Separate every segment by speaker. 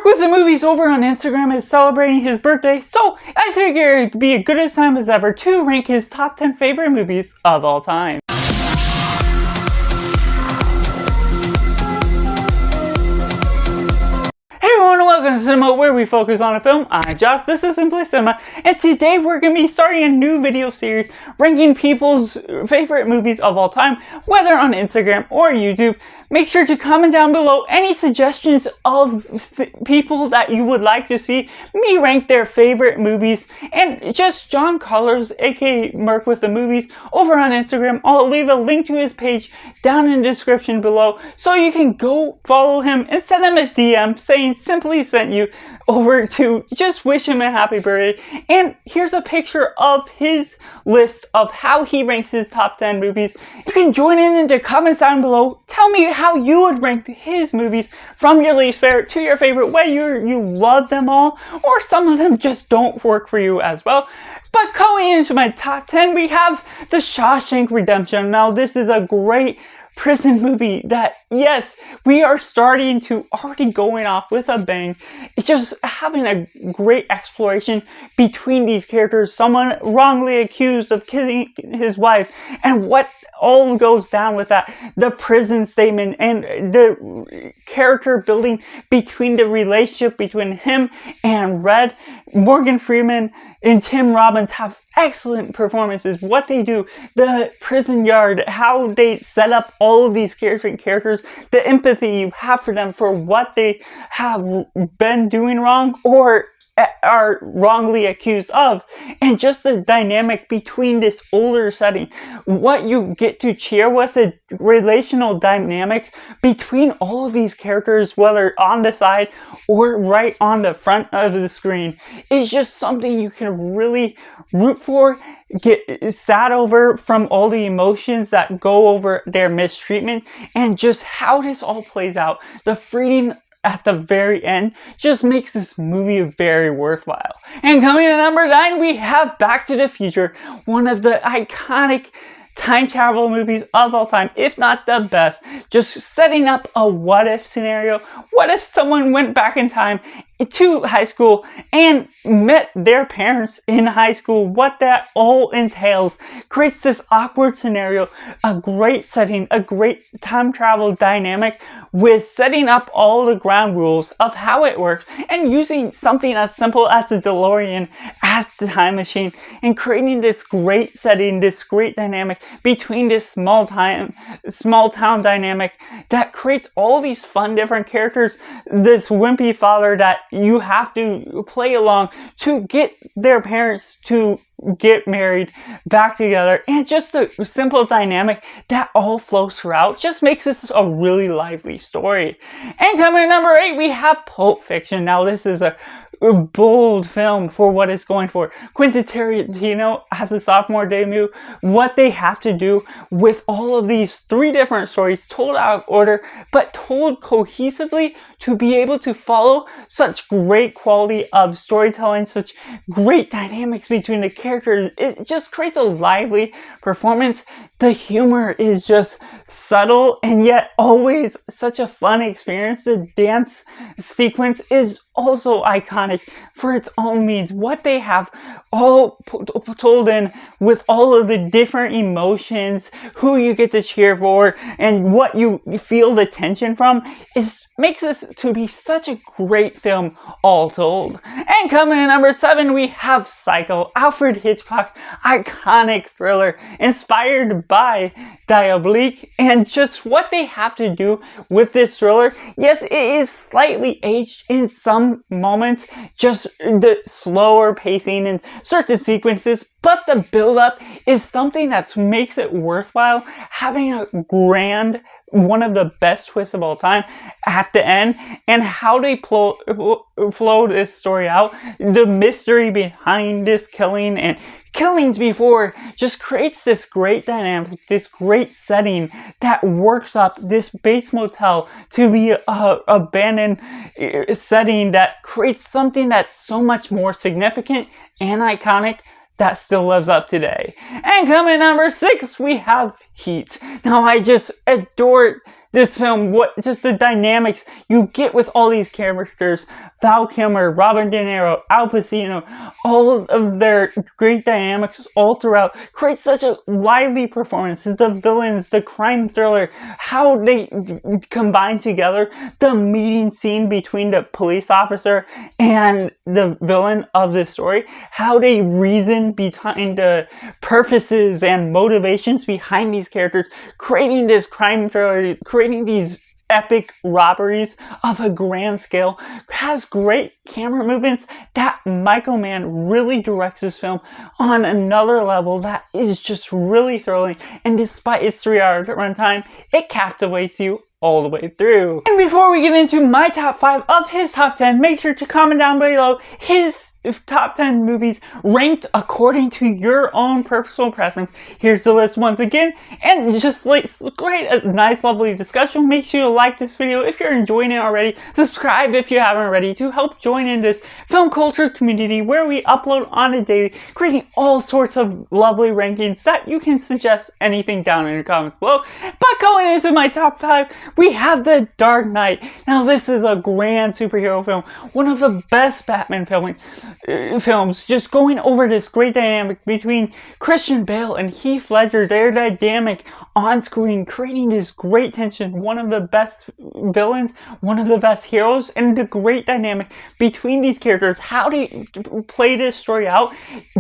Speaker 1: MercWithTheMovies over on Instagram is celebrating his birthday, so I figure it'd be a good time as ever to rank his top 10 favorite movies of all time. Hey everyone, welcome to Cinema, where we focus on a film. I'm Josh, this is Simply Cinema, and today we're going to be starting a new video series ranking people's favorite movies of all time, whether on Instagram or YouTube. Make sure to comment down below any suggestions of people that you would like to see me rank their favorite movies, and just John Colors, aka MercWithTheMovies, over on Instagram. I'll leave a link to his page down in the description below, so you can go follow him and send him a DM saying Simply sent you over to just wish him a happy birthday. And here's a picture of his list of how he ranks his top 10 movies. You can join in the comments down below. Tell me how you would rank his movies from your least favorite to your favorite, whether you love them all or some of them just don't work for you as well. But going into my top 10, we have The Shawshank Redemption. Now, this is a great prison movie that, yes, we are starting to already going off with a bang. It's just having a great exploration between these characters. Someone wrongly accused of killing his wife, and what all goes down with that. The prison statement and the character building between the relationship between him and Red. Morgan Freeman and Tim Robbins have excellent performances. What they do, the prison yard, how they set up all of these different characters, the empathy you have for them for what they have been doing wrong or are wrongly accused of, and just the dynamic between this older setting, what you get to cheer with, the relational dynamics between all of these characters, whether on the side or right on the front of the screen, is just something you can really root for, get sad over from all the emotions that go over their mistreatment, and just how this all plays out. The freedom at the very end just makes this movie very worthwhile. And coming in at number 9, we have Back to the Future, one of the iconic time travel movies of all time, if not the best. Just setting up a what if scenario. What if someone went back in time to high school and met their parents in high school? What that all entails creates this awkward scenario, a great setting, a great time travel dynamic with setting up all the ground rules of how it works, and using something as simple as the DeLorean as the time machine, and creating this great setting, this great dynamic between this small town dynamic that creates all these fun different characters. This wimpy father that you have to play along to get their parents to get married back together, and just the simple dynamic that all flows throughout just makes this a really lively story. And coming at number 8, we have Pulp Fiction. Now, this is a bold film for what it's going for. Quentin Tarantino has a sophomore debut. What they have to do with all of these 3 different stories told out of order, but told cohesively, to be able to follow such great quality of storytelling, such great dynamics between the characters. It just creates a lively performance. The humor is just subtle and yet always such a fun experience. The dance sequence is also iconic for its own means. What they have all told in with all of the different emotions, who you get to cheer for, and what you feel the tension from, makes this to be such a great film all told. And coming in number 7, we have Psycho, Alfred Hitchcock's iconic thriller inspired by Diabolique, and just what they have to do with this thriller. Yes, it is slightly aged in some moments, just the slower pacing in certain sequences, but the build-up is something that makes it worthwhile, having a grand, one of the best twists of all time at the end, and how they flow this story out. The mystery behind this killing and killings before just creates this great dynamic, this great setting that works up this Bates Motel to be a abandoned setting that creates something that's so much more significant and iconic that still lives up today. And coming number 6, we have Heat. Now, I just adore this film, just the dynamics you get with all these characters. Val Kilmer, Robert De Niro, Al Pacino, all of their great dynamics all throughout create such a lively performance. The villains, the crime thriller, how they combine together, the meeting scene between the police officer and the villain of this story, how they reason behind the purposes and motivations behind these characters, creating this crime thriller, creating these epic robberies of a grand scale, has great camera movements. That Michael Mann really directs this film on another level that is just really thrilling, and despite its 3-hour runtime, it captivates you all the way through. And before we get into my top 5 of his top 10, make sure to comment down below his top 10 movies ranked according to your own personal preference. Here's the list once again, and just like great, a nice lovely discussion. Make sure to like this video if you're enjoying it already, subscribe if you haven't already, to help join in this film culture community where we upload on a daily, creating all sorts of lovely rankings that you can suggest anything down in the comments below. But going into my top 5, we have The Dark Knight. Now, this is a grand superhero film, one of the best Batman films, just going over this great dynamic between Christian Bale and Heath Ledger, their dynamic on screen, creating this great tension, one of the best villains, one of the best heroes, and the great dynamic between these characters. How they play this story out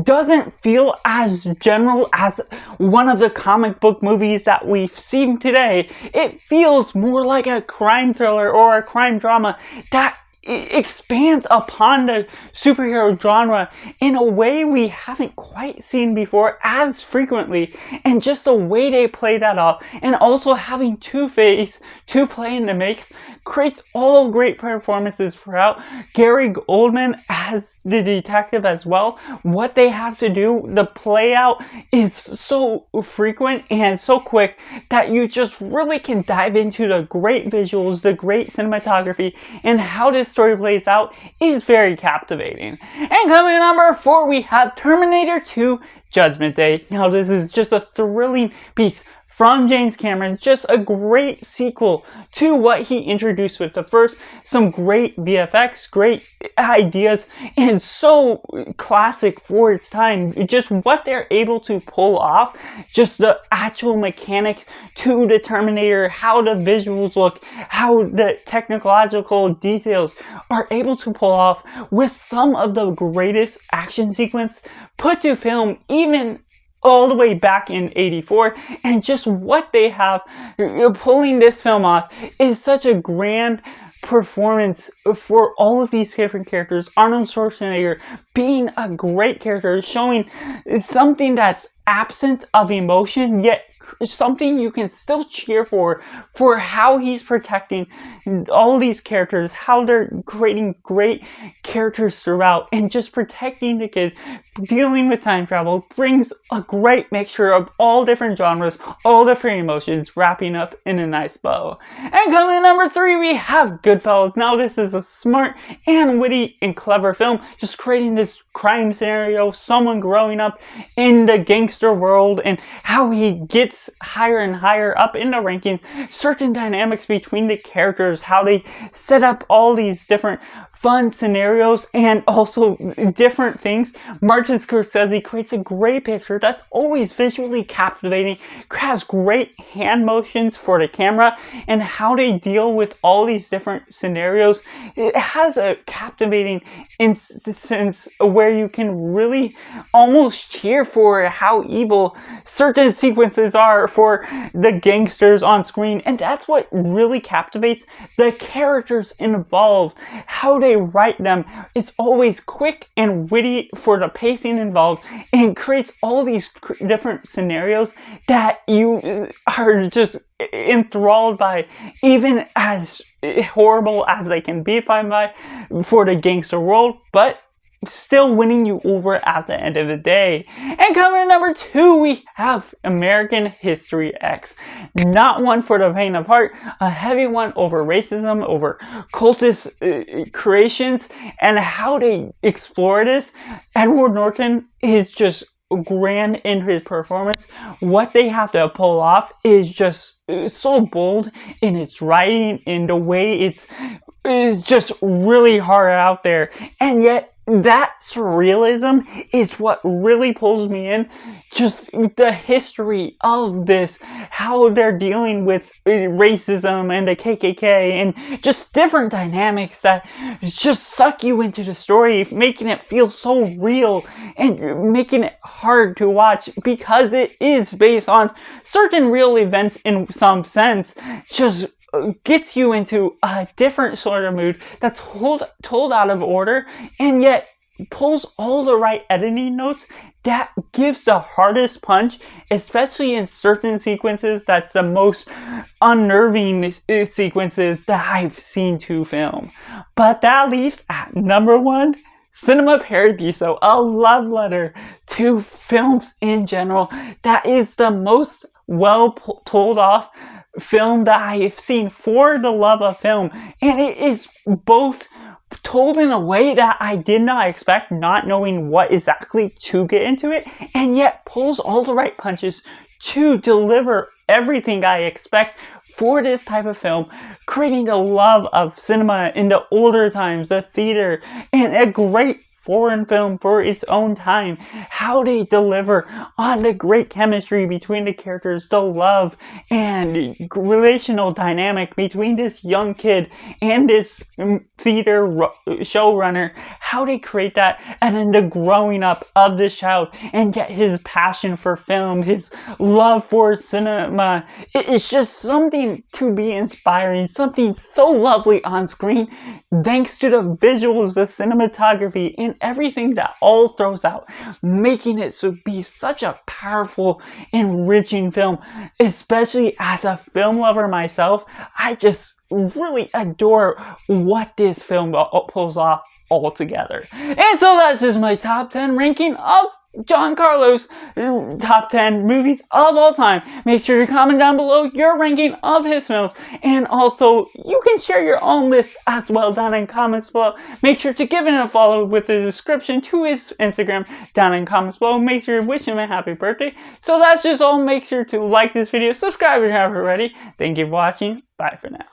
Speaker 1: doesn't feel as general as one of the comic book movies that we've seen today. It feels more like a crime thriller or a crime drama that expands upon the superhero genre in a way we haven't quite seen before as frequently, and just the way they play that off, and also having Two-Face to play in the mix, creates all great performances throughout. Gary Oldman as the detective as well. What they have to do, the play out is so frequent and so quick that you just really can dive into the great visuals, the great cinematography, and how this story plays out is very captivating. And coming in number 4, we have Terminator 2 Judgment Day. Now, this is just a thrilling piece from James Cameron, just a great sequel to what he introduced with the first. Some great VFX, great ideas, and so classic for its time. Just what they're able to pull off, just the actual mechanics to the Terminator, how the visuals look, how the technological details are able to pull off with some of the greatest action sequence put to film, even all the way back in '84, and just what they have pulling this film off is such a grand performance for all of these different characters. Arnold Schwarzenegger being a great character, showing something that's absent of emotion, yet something you can still cheer for how he's protecting all these characters, how they're creating great characters throughout, and just protecting the kid. Dealing with time travel brings a great mixture of all different genres, all different emotions, wrapping up in a nice bow. And coming in number 3, we have Goodfellas. Now, this is a smart and witty and clever film, just creating this crime scenario, someone growing up in the gangster world, and how he gets higher and higher up in the rankings, certain dynamics between the characters, how they set up all these different fun scenarios and also different things. Martin Scorsese creates a great picture that's always visually captivating, has great hand motions for the camera, and how they deal with all these different scenarios. It has a captivating instance where you can really almost cheer for how evil certain sequences are for the gangsters on screen, and that's what really captivates the characters involved. How they write them is always quick and witty for the pacing involved, and creates all these different scenarios that you are just enthralled by, even as horrible as they can be for the gangster world, but still winning you over at the end of the day. And coming in number 2, we have American History X. Not one for the faint of heart, a heavy one over racism, over cultist creations, and how they explore this. Edward Norton is just grand in his performance. What they have to pull off is just so bold in its writing, in the way it's just really hard out there. And yet that surrealism is what really pulls me in. Just the history of this, how they're dealing with racism and the KKK, and just different dynamics that just suck you into the story, making it feel so real and making it hard to watch because it is based on certain real events in some sense. Just gets you into a different sort of mood that's told out of order, and yet pulls all the right editing notes that gives the hardest punch, especially in certain sequences. That's the most unnerving sequences that I've seen to film. But that leaves at number 1, Cinema Paradiso, a love letter to films in general. That is the most well told off film that I have seen for the love of film, and it is both told in a way that I did not expect, not knowing what exactly to get into it, and yet pulls all the right punches to deliver everything I expect for this type of film, creating the love of cinema in the older times, the theater, and a great foreign film for its own time. How they deliver on the great chemistry between the characters, the love and relational dynamic between this young kid and this theater showrunner, how they create that, and then the growing up of this child, and yet his passion for film, his love for cinema. It is just something to be inspiring, something so lovely on screen, thanks to the visuals, the cinematography, and everything that all throws out, making it so be such a powerful, enriching film. Especially as a film lover myself, I just really adore what this film pulls off altogether. And so that's just my top 10 ranking of John Carlo's top 10 movies of all time. Make sure to comment down below your ranking of his films, and also you can share your own list as well down in comments below. Make sure to give it a follow with the description to his Instagram down in comments below. Make sure to wish him a happy birthday. So that's just all. Make sure to like this video, subscribe if you haven't already. Thank you for watching. Bye for now.